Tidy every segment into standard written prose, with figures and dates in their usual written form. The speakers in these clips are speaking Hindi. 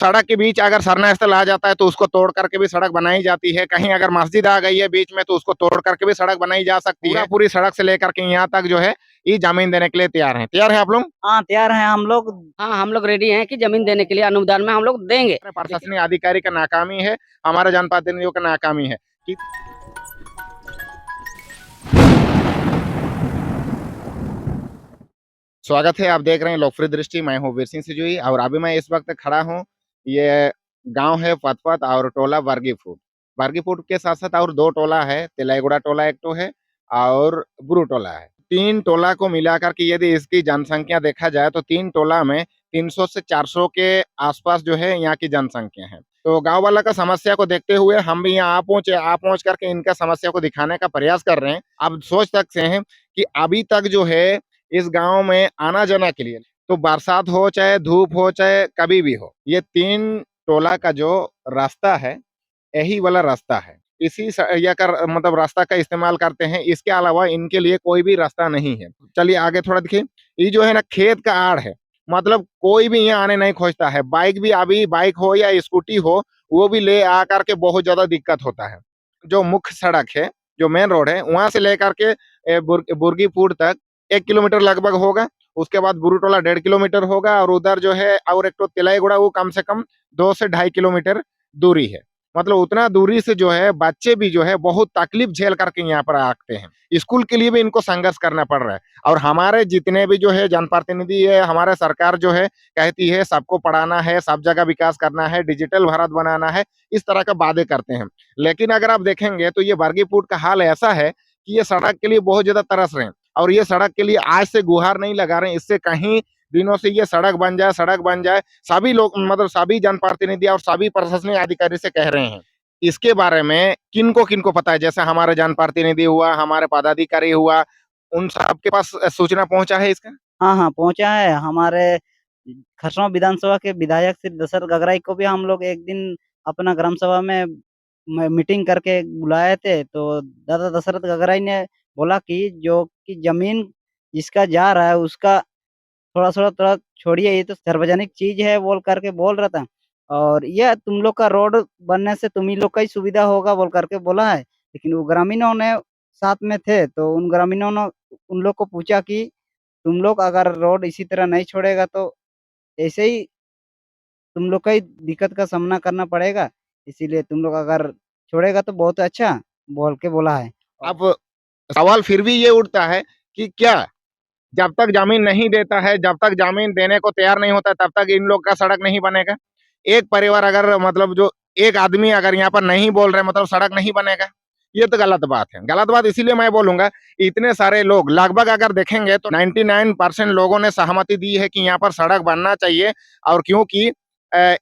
सड़क के बीच अगर सरना स्थल आ जाता है तो उसको तोड़ करके भी सड़क बनाई जाती है। कहीं अगर मस्जिद आ गई है बीच में तो उसको तोड़ करके भी सड़क बनाई जा सकती है। पूरी सड़क से लेकर के यहाँ तक जो है ये जमीन देने के लिए तैयार है आप लोग? हाँ तैयार हैं हम लोग। हाँ हम लोग रेडी हैं कि जमीन देने के लिए अनुदान में हम लोग देंगे। प्रशासनिक अधिकारी का नाकामी है, हमारे जनप्रतिनिधियों का नाकामी है कि स्वागत है, आप देख रहे हैं लोकप्रिय दृष्टि। मैं हूँ वीर सिंह सिजुई और अभी मैं इस वक्त खड़ा हूँ, ये गांव है पतपत और टोला वर्गीपुर के साथ साथ और दो टोला है, तिलैगुड़ा टोला एक तो है और बुरु टोला है। तीन टोला को मिलाकर के यदि इसकी जनसंख्या देखा जाए तो तीन टोला में 300 से 400 के आसपास जो है यहाँ की जनसंख्या है। तो गांव वाला का समस्या को देखते हुए हम भी यहाँ आ पहुंच करके इनका समस्या को दिखाने का प्रयास कर रहे हैं। अब सोच सकते हैं कि अभी तक जो है इस गांव में आना जाना के लिए, तो बरसात हो चाहे धूप हो चाहे कभी भी हो, ये तीन टोला का जो रास्ता है यही वाला रास्ता है। या कर मतलब रास्ता का इस्तेमाल करते हैं, इसके अलावा इनके लिए कोई भी रास्ता नहीं है। चलिए आगे थोड़ा देखिए, ये जो है ना खेत का आड़ है, मतलब कोई भी यहाँ आने नहीं खोजता है। बाइक भी, अभी बाइक हो या स्कूटी हो, वो भी ले आ करके बहुत ज्यादा दिक्कत होता है। जो मुख्य सड़क है, जो मेन रोड है, वहां से लेकर के बुर्गीपुर तक 1 किलोमीटर लगभग होगा। उसके बाद बुरुटोला 1.5 किलोमीटर होगा और उधर जो है और एक तो तिलैगुड़ा, वो कम से कम 2 से 2.5 किलोमीटर दूरी है। मतलब उतना दूरी से जो है बच्चे भी जो है बहुत तकलीफ झेल करके यहाँ पर आते हैं। स्कूल के लिए भी इनको संघर्ष करना पड़ रहा है। और हमारे जितने भी जो है जनप्रतिनिधि है, हमारे सरकार जो है कहती है सबको पढ़ाना है, सब जगह विकास करना है, डिजिटल भारत बनाना है, इस तरह का वादे करते हैं। लेकिन अगर आप देखेंगे तो ये वर्गीपुर का हाल ऐसा है कि ये सड़क के लिए बहुत ज्यादा तरस रहे हैं और ये सड़क के लिए आज से गुहार नहीं लगा रहे हैं। इससे कहीं दिनों से ये सड़क बन जाए, सभी लोग मतलब सभी जनप्रतिनिधि और सभी प्रशासनिक अधिकारी से कह रहे हैं। इसके बारे में किनको किनको पता है? जैसे हमारे जनप्रतिनिधि हुआ, हमारे पदाधिकारी हुआ, उन सबके पास सूचना पहुंचा है इसका? हाँ हाँ पहुंचा है। हमारे खरसों विधानसभा के विधायक श्री दशरथ गगराई को भी हम लोग एक दिन अपना ग्राम सभा में मीटिंग करके बुलाए थे। तो दादा दशरथ गगराई ने बोला कि जो कि जमीन जिसका जा रहा है उसका थोड़ा छोड़िए, ये तो सार्वजनिक चीज है बोल करके बोल रहा था। और यह तुम लोग का रोड बनने से तुम ही लोग का ही सुविधा होगा बोल करके बोला है। लेकिन वो ग्रामीणों ने साथ में थे तो उन ग्रामीणों ने उन लोग को पूछा कि तुम लोग अगर रोड इसी तरह नहीं छोड़ेगा तो ऐसे ही तुम लोग का ही दिक्कत का सामना करना पड़ेगा। इसीलिए तुम लोग अगर छोड़ेगा तो बहुत अच्छा बोल के बोला है। अब सवाल फिर भी ये उठता है कि क्या जब तक जमीन नहीं देता है, जब तक जमीन देने को तैयार नहीं होता, तब तक इन लोग का सड़क नहीं बनेगा? एक परिवार अगर मतलब जो एक आदमी अगर यहाँ पर नहीं बोल रहे मतलब सड़क नहीं बनेगा, ये तो गलत बात है। गलत बात इसीलिए मैं बोलूंगा, इतने सारे लोग लगभग अगर देखेंगे तो 99% लोगों ने सहमति दी है कि यहाँ पर सड़क बनना चाहिए। और क्योंकि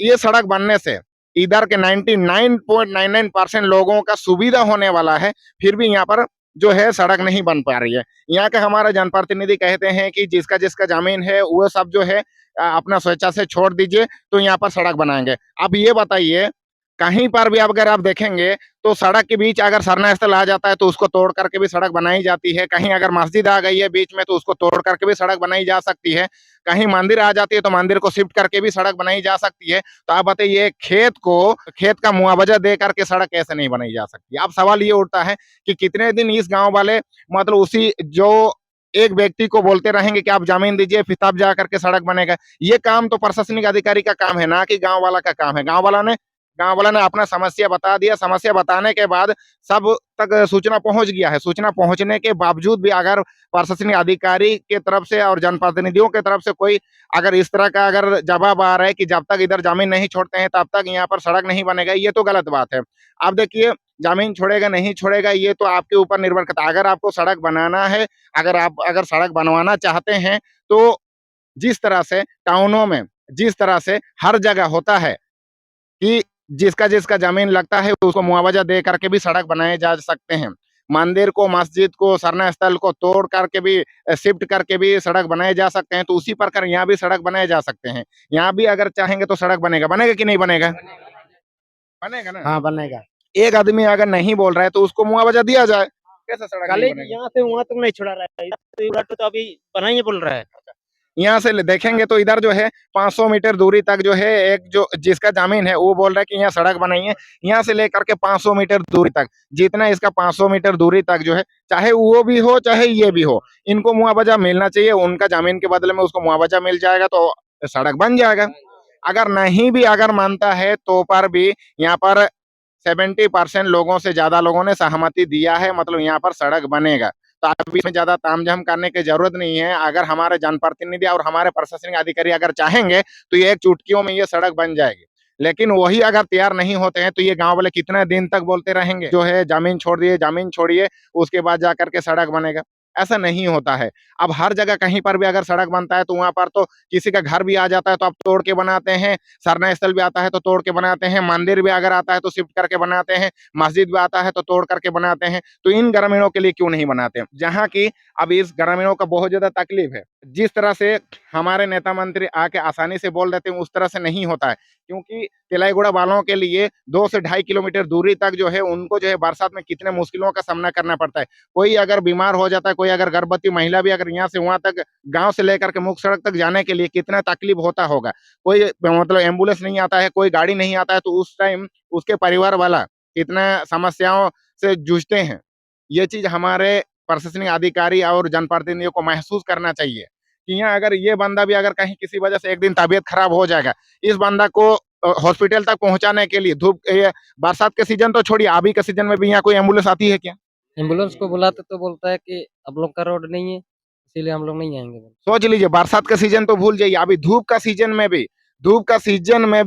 ये सड़क बनने से इधर के 99.99% लोगों का सुविधा होने वाला है, फिर भी यहाँ पर जो है सड़क नहीं बन पा रही है। यहाँ के हमारे जनप्रतिनिधि कहते हैं कि जिसका जिसका जमीन है वो सब जो है अपना स्वेच्छा से छोड़ दीजिए तो यहाँ पर सड़क बनाएंगे। अब ये बताइए, कहीं पर भी अगर आप देखेंगे तो सड़क के बीच अगर सरना स्थल आ जाता है तो उसको तोड़ करके भी सड़क बनाई जाती है। कहीं अगर मस्जिद आ गई है बीच में तो उसको तोड़ करके भी सड़क बनाई जा सकती है। कहीं मंदिर आ जाती है तो मंदिर को शिफ्ट करके भी सड़क बनाई जा सकती है। तो आप बताइए, खेत का मुआवजा दे करके सड़क कैसे नहीं बनाई जा सकती? अब सवाल ये उठता है कि कितने दिन इस गांव वाले मतलब उसी जो एक व्यक्ति को बोलते रहेंगे कि आप जमीन दीजिए फिर तब जा करके सड़क बनेगा। ये काम तो प्रशासनिक अधिकारी का काम है, ना कि गांव वाला का काम है। गांव वाला ने अपना समस्या बता दिया। समस्या बताने के बाद सब तक सूचना पहुंच गया है। सूचना पहुंचने के बावजूद भी अगर प्रशासनिक अधिकारी के तरफ से और जनप्रतिनिधियों के तरफ से कोई अगर इस तरह का अगर जवाब आ रहा है कि जब तक इधर जमीन नहीं छोड़ते हैं तब तक यहाँ पर सड़क नहीं बनेगा, ये तो गलत बात है। अब देखिए, जमीन छोड़ेगा नहीं छोड़ेगा ये तो आपके ऊपर निर्भर करता है। अगर आपको सड़क बनाना है, अगर सड़क बनवाना चाहते हैं तो जिस तरह से टाउनों में जिस तरह से हर जगह होता है कि जिसका जिसका जमीन लगता है उसको मुआवजा दे करके भी सड़क बनाए जा सकते हैं। मंदिर को, मस्जिद को, सरना स्थल को तोड़ करके भी शिफ्ट करके भी सड़क बनाए जा सकते हैं। तो उसी प्रकार यहाँ भी सड़क बनाए जा सकते हैं। यहाँ भी अगर चाहेंगे तो सड़क बनेगा कि नहीं बनेगा? बनेगा ना? हाँ बनेगा। एक आदमी अगर नहीं बोल रहा है तो उसको मुआवजा दिया जाए। कैसे सड़क नहीं कॉलेज बनेगा? यहाँ से वहां तक नहीं छोड़ा रहा है, तो अभी बनाइए बोल रहा है। यहाँ से देखेंगे तो इधर जो है 500 मीटर दूरी तक जो है एक जो जिसका जमीन है वो बोल रहा है कि यहाँ सड़क बनाइए। यहाँ से लेकर के 500 मीटर दूरी तक, जितना इसका 500 मीटर दूरी तक जो है, चाहे वो भी हो चाहे ये भी हो, इनको मुआवजा मिलना चाहिए। उनका जमीन के बदले में उसको मुआवजा मिल जाएगा तो सड़क बन जाएगा। अगर नहीं भी अगर मानता है तो पर भी यहाँ पर 70% लोगों से ज्यादा लोगों ने सहमति दिया है, मतलब यहाँ पर सड़क बनेगा। तो अब इसमें ज्यादा तामझाम करने की जरूरत नहीं है। अगर हमारे जनप्रतिनिधि और हमारे प्रशासनिक अधिकारी अगर चाहेंगे तो ये एक चुटकियों में ये सड़क बन जाएगी। लेकिन वही अगर तैयार नहीं होते हैं तो ये गांव वाले कितने दिन तक बोलते रहेंगे जो है जमीन छोड़ दिए, जमीन छोड़िए, उसके बाद जाकर के सड़क बनेगा। ऐसा नहीं होता है। अब हर जगह कहीं पर भी अगर सड़क बनता है तो वहां पर तो किसी का घर भी आ जाता है तो अब तोड़ के बनाते हैं, सरना स्थल भी आता है तो तोड़ के बनाते हैं, मंदिर भी अगर आता है तो शिफ्ट करके बनाते हैं, मस्जिद भी आता है तो तोड़ करके बनाते हैं। तो इन ग्रामीणों के लिए क्यों नहीं बनाते हैं, जहाँ की अब इस ग्रामीणों का बहुत ज्यादा तकलीफ है। जिस तरह से हमारे नेता मंत्री आके आसानी से बोल देते हैं उस तरह से नहीं होता है, क्योंकि तिलाईगुड़ा वालों के लिए 2 से 2.5 किलोमीटर दूरी तक जो है उनको जो है बरसात में कितने मुश्किलों का सामना करना पड़ता है। कोई अगर बीमार हो जाता है, कोई अगर गर्भवती महिला भी अगर यहाँ से वहां तक गांव से लेकर के मुख्य सड़क तक जाने के लिए कितना तकलीफ होता होगा। कोई मतलब एम्बुलेंस नहीं आता है, कोई गाड़ी नहीं आता है, तो उस टाइम उसके परिवार वाला कितना समस्याओं से जूझते हैं। ये चीज हमारे प्रशासनिक अधिकारी और जनप्रतिनिधियों को महसूस करना चाहिए कि यहाँ अगर ये बंदा भी अगर कहीं किसी वजह से एक दिन तबीयत खराब हो जाएगा, इस बंदा को हॉस्पिटल तक पहुंचाने के लिए धूप बरसात के सीजन तो छोड़िए, अभी के सीजन में भी यहाँ कोई एम्बुलेंस आती है क्या? एम्बुलेंस को बुलाते तो बोलता है कि अब लोग का रोड नहीं है, इसीलिए हम लोग नहीं आएंगे। सोच लीजिए, बरसात का सीजन तो भूल जाइए, अभी धूप का सीजन में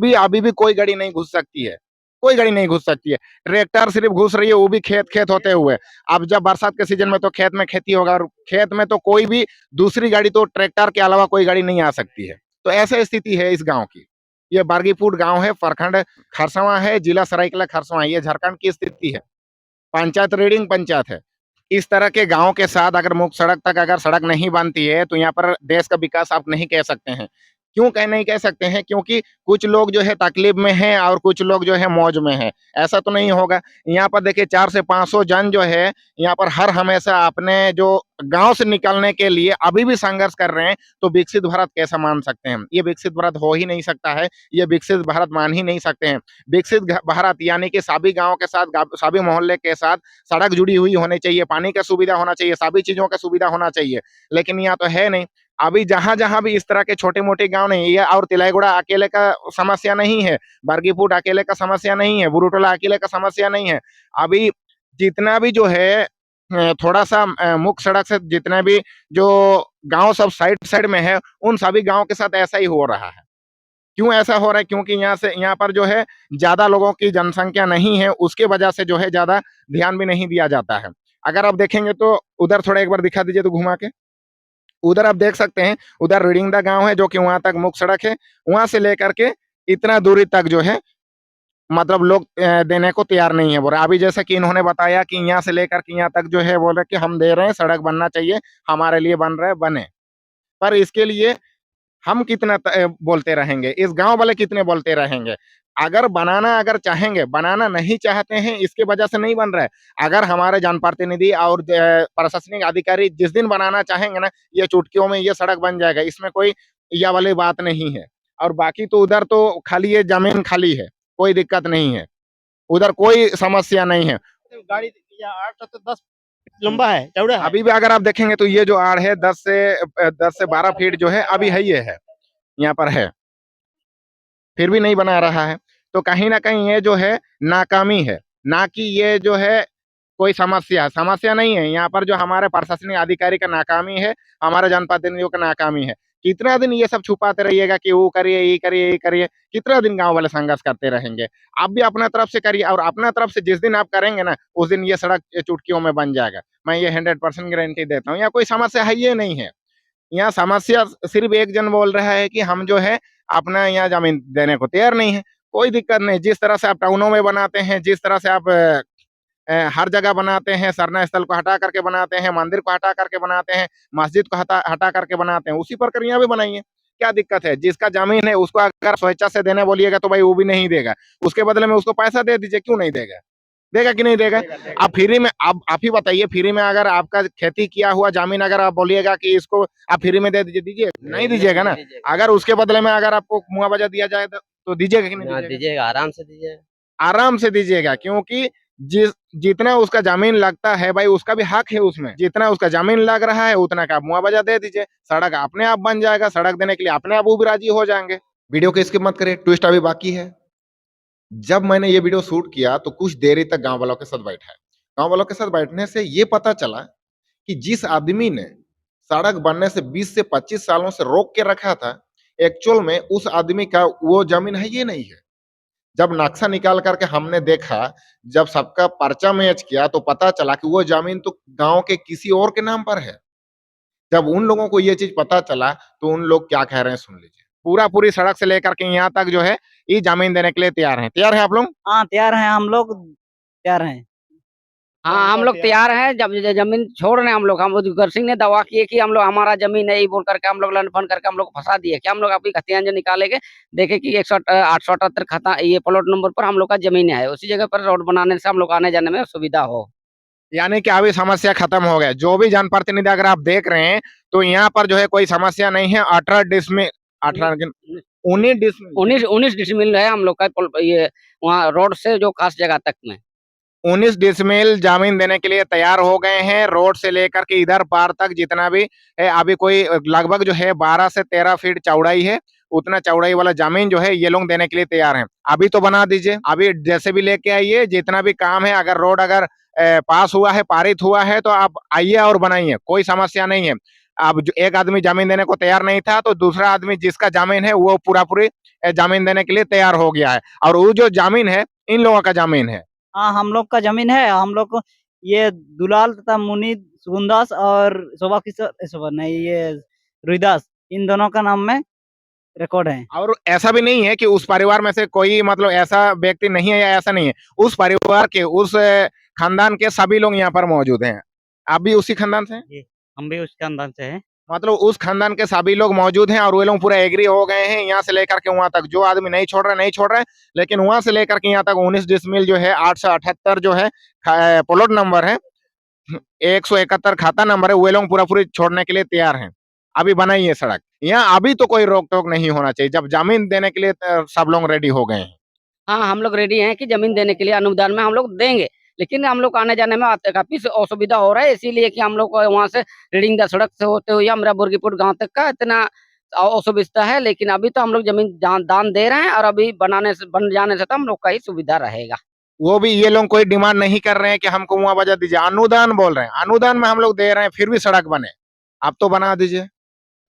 भी अभी भी कोई गाड़ी नहीं घुस सकती है, कोई गाड़ी नहीं घुस सकती है। ट्रैक्टर सिर्फ घुस रही है, वो भी खेत खेत होते हुए। अब जब बरसात के सीजन में तो खेत में खेती होगा, और खेत में तो कोई भी दूसरी गाड़ी तो ट्रैक्टर के अलावा कोई गाड़ी नहीं आ सकती है। तो ऐसा स्थिति है इस गांव की। ये बारगीपुर गांव है, प्रखंड खरसवां है, जिला सरायकेला खरसवां, ये झारखंड की स्थिति है। पंचायत रीडिंग पंचायत है। इस तरह के गांव के साथ अगर मुख्य सड़क तक अगर सड़क नहीं बनती है तो यहाँ पर देश का विकास आप नहीं कह सकते हैं। क्यों नहीं कह सकते हैं? क्योंकि कुछ लोग जो है तकलीफ में हैं और कुछ लोग जो है मौज में हैं। ऐसा तो नहीं होगा। यहाँ पर देखिए 400 से 500 जन जो है यहाँ पर हर हमेशा अपने जो गांव से निकलने के लिए अभी भी संघर्ष कर रहे हैं। तो विकसित भारत कैसा मान सकते हैं? ये विकसित भारत हो ही नहीं सकता है, ये विकसित भारत मान ही नहीं सकते हैं। विकसित भारत यानी कि सभी गाँव के साथ, सभी मोहल्ले के साथ सड़क जुड़ी हुई होनी चाहिए, पानी का सुविधा होना चाहिए, सभी चीजों का सुविधा होना चाहिए। लेकिन यहाँ तो है नहीं। अभी जहां जहां भी इस तरह के छोटे मोटे गांव नहीं है, और तिलाईगुड़ा अकेले का समस्या नहीं है, बारगीपुर अकेले का समस्या नहीं है, बुरुटोला अकेले का समस्या नहीं है। अभी जितना भी जो है थोड़ा सा मुख्य सड़क से जितने भी जो गांव सब साइड साइड में है, उन सभी गांव के साथ ऐसा ही हो रहा है। क्यों ऐसा हो रहा है? क्योंकि यहाँ पर जो है ज्यादा लोगों की जनसंख्या नहीं है, उसके वजह से जो है ज्यादा ध्यान भी नहीं दिया जाता है। अगर आप देखेंगे तो उधर थोड़ा एक बार दिखा दीजिए तो घुमा के। उधर आप देख सकते हैं, उधर रिडिंगदा गांव है जो कि वहां तक मुख्य सड़क है, वहां से लेकर के इतना दूरी तक जो है मतलब लोग देने को तैयार नहीं है। बोल रहे अभी जैसे कि इन्होंने बताया कि यहाँ से लेकर के यहाँ तक जो है बोल रहे कि हम दे रहे हैं, सड़क बनना चाहिए, हमारे लिए बन रहा है, बने। पर इसके लिए हम कितना बोलते रहेंगे, इस गांव वाले कितने बोलते रहेंगे? अगर बनाना अगर चाहेंगे, बनाना नहीं चाहते हैं इसके वजह से नहीं बन रहा है। अगर हमारे जनप्रतिनिधि और प्रशासनिक अधिकारी जिस दिन बनाना चाहेंगे ना, ये चुटकियों में ये सड़क बन जाएगा, इसमें कोई यह वाली बात नहीं है। और बाकी तो उधर तो खाली है, जमीन खाली है, कोई दिक्कत नहीं है, उधर कोई समस्या नहीं है। गाड़ी 8 से 10 लंबा है, चौड़ा है। अभी भी अगर आप देखेंगे तो ये जो आड़ है 10 से 12 फीट जो है अभी है, ये है, यहाँ पर है, फिर भी नहीं बना रहा है। तो कहीं ना कहीं ये जो है नाकामी है, ना कि ये जो है कोई समस्या नहीं है। यहाँ पर जो हमारे प्रशासनिक अधिकारी का नाकामी है, हमारे जनप्रतिनिधियों का नाकामी है। कितना दिन ये सब छुपाते रहिएगा कि वो करिए, ये करिए, ये करिए? कितना दिन गांव वाले संघर्ष करते रहेंगे? आप भी अपना तरफ से करिए, और अपना तरफ से जिस दिन आप करेंगे ना, उस दिन ये सड़क चुटकियों में बन जाएगा। मैं ये 100% गारंटी देता हूँ। यहाँ कोई समस्या है ये नहीं है। यहाँ समस्या सिर्फ एक जन बोल रहा है कि हम जो है अपना यहाँ जमीन देने को तैयार नहीं है। कोई दिक्कत नहीं, जिस तरह से आप टाउनों में बनाते हैं, जिस तरह से आप हर जगह बनाते हैं, सरना स्थल को हटा करके बनाते हैं, मंदिर को हटा करके बनाते हैं, मस्जिद को हटा हटा करके बनाते हैं, उसी प्रकार यहाँ भी बनाइए। क्या दिक्कत है? जिसका जमीन है उसको अगर स्वेच्छा से देने बोलिएगा तो भाई वो भी नहीं देगा, उसके बदले में उसको पैसा दे दीजिए, क्यों नहीं देगा? देगा कि नहीं देगा? आप फ्री में, आप ही बताइए, फ्री में अगर आपका खेती किया हुआ जमीन अगर आप बोलिएगा कि इसको आप फ्री में दे दीजिए, दीजिए? नहीं दीजिएगा ना। अगर उसके बदले में अगर आपको मुआवजा दिया जाए तो दीजिएगा कि नहीं दीजिएगा? दीजिएगा, आराम से दीजिएगा। आराम से दीजिएगा, क्योंकि जितना उसका जमीन लगता है भाई, उसका भी हक है उसमें। जितना उसका जमीन लग रहा है उतना का मुआवजा दे दीजिए, सड़क अपने आप बन जाएगा। सड़क देने के लिए अपने आप वो भी राजी हो जाएंगे। वीडियो को स्किप मत करिए, ट्विस्ट अभी बाकी है। जब मैंने ये वीडियो शूट किया तो कुछ देरी तक गांव वालों के साथ बैठा। गांव वालों के साथ बैठने से ये पता चला कि जिस आदमी ने सड़क बनने से 20 से 25 सालों से रोक के रखा था, एक्चुअल में उस आदमी का वो जमीन है ये नहीं है। जब नक्शा निकाल करके हमने देखा, जब सबका पर्चा मैच किया तो पता चला कि वो जमीन तो गांव के किसी और के नाम पर है। जब उन लोगों को ये चीज पता चला तो उन लोग क्या कह रहे हैं सुन लीजिए। पूरा पूरी सड़क से लेकर के यहाँ तक जो है ये जमीन देने के लिए तैयार हैं। तैयार हैं आप लोग? हाँ, तैयार हैं, हम लोग तैयार हैं। हाँ, हम लोग तैयार हैं। जब जमीन छोड़ रहे हैं हम लोग, हम गुरगर सिंह ने दावा किए कि हम लोग हमारा जमीन है, ये बोल करके हम लोग लंडफन करके हम लोग फंसा दिए कि हम लोग आपकी खतियान जो निकालेंगे, देखे कि 878 खाता ये प्लॉट नंबर पर हम लोग का जमीन है, उसी जगह पर रोड बनाने से हम लोग आने जाने में सुविधा हो। यानी कि अभी समस्या खत्म हो गया। जो भी जनप्रतिनिधि अगर आप देख रहे हैं तो यहाँ पर जो है कोई समस्या नहीं है। 18 डिसमिल 19 डिसमिल 19 डिसमिल है हम लोग का ये वहाँ रोड से जो खास जगह तक में 19 डिसमिल जमीन देने के लिए तैयार हो गए हैं। रोड से लेकर के इधर पार तक जितना भी है, अभी कोई लगभग जो है 12 से 13 फीट चौड़ाई है, उतना चौड़ाई वाला जमीन जो है ये लोग देने के लिए तैयार हैं। अभी तो बना दीजिए, अभी जैसे भी लेके आइए, जितना भी काम है, अगर रोड अगर पास हुआ है, पारित हुआ है, तो आप आइए और बनाइए, कोई समस्या नहीं है। अब जो एक आदमी जमीन देने को तैयार नहीं था तो दूसरा आदमी जिसका जमीन है वो पूरा पूरी जमीन देने के लिए तैयार हो गया है, और वो जो जमीन है इन लोगों का जमीन है। हाँ, हम लोग का जमीन है। हम लोग को ये दुलाल तथा मुनीद सुगुनदास और शोभा किशोर शोभा नहीं, ये रुईदास, इन दोनों का नाम में रिकॉर्ड है। और ऐसा भी नहीं है कि उस परिवार में से कोई मतलब ऐसा व्यक्ति नहीं है या ऐसा नहीं है। उस परिवार के, उस खानदान के सभी लोग यहाँ पर मौजूद हैं। आप भी उसी खानदान से हैं? हम भी उसके अंदाज से हैं। मतलब उस खानदान के सभी लोग मौजूद हैं और वे लोग पूरा एग्री हो गए हैं यहाँ से लेकर के वहां तक। जो आदमी नहीं छोड़ रहे, लेकिन वहां से लेकर के यहाँ तक 19 डिसमिल जो है, 878 जो है प्लॉट नंबर है, 171 खाता नंबर है, वे लोग पूरा पूरी छोड़ने के लिए तैयार हैं। अभी बनाइए सड़क। यहाँ अभी तो कोई रोक टोक नहीं होना चाहिए, जब जमीन देने के लिए सब लोग रेडी हो गए हैं। हाँ, हम लोग रेडी हैं कि जमीन देने के लिए अनुदान में हम लोग देंगे, लेकिन हम लोग आने जाने में काफी असुविधा हो रहा है, इसीलिए कि हम लोग को वहाँ से रीडिंग द सड़क से होते हुए हमारा बुर्गीपुर गांव तक का इतना असुविधा है। लेकिन अभी तो हम लोग जमीन दान दे रहे हैं और अभी बन जाने से तो हम लोग का ही सुविधा रहेगा। वो भी ये लोग कोई डिमांड नहीं कर रहे हैं कि हमको मुआवजा दीजिए, अनुदान बोल रहे हैं। अनुदान में हम लोग दे रहे हैं, फिर भी सड़क बने। आप तो बना दीजिए।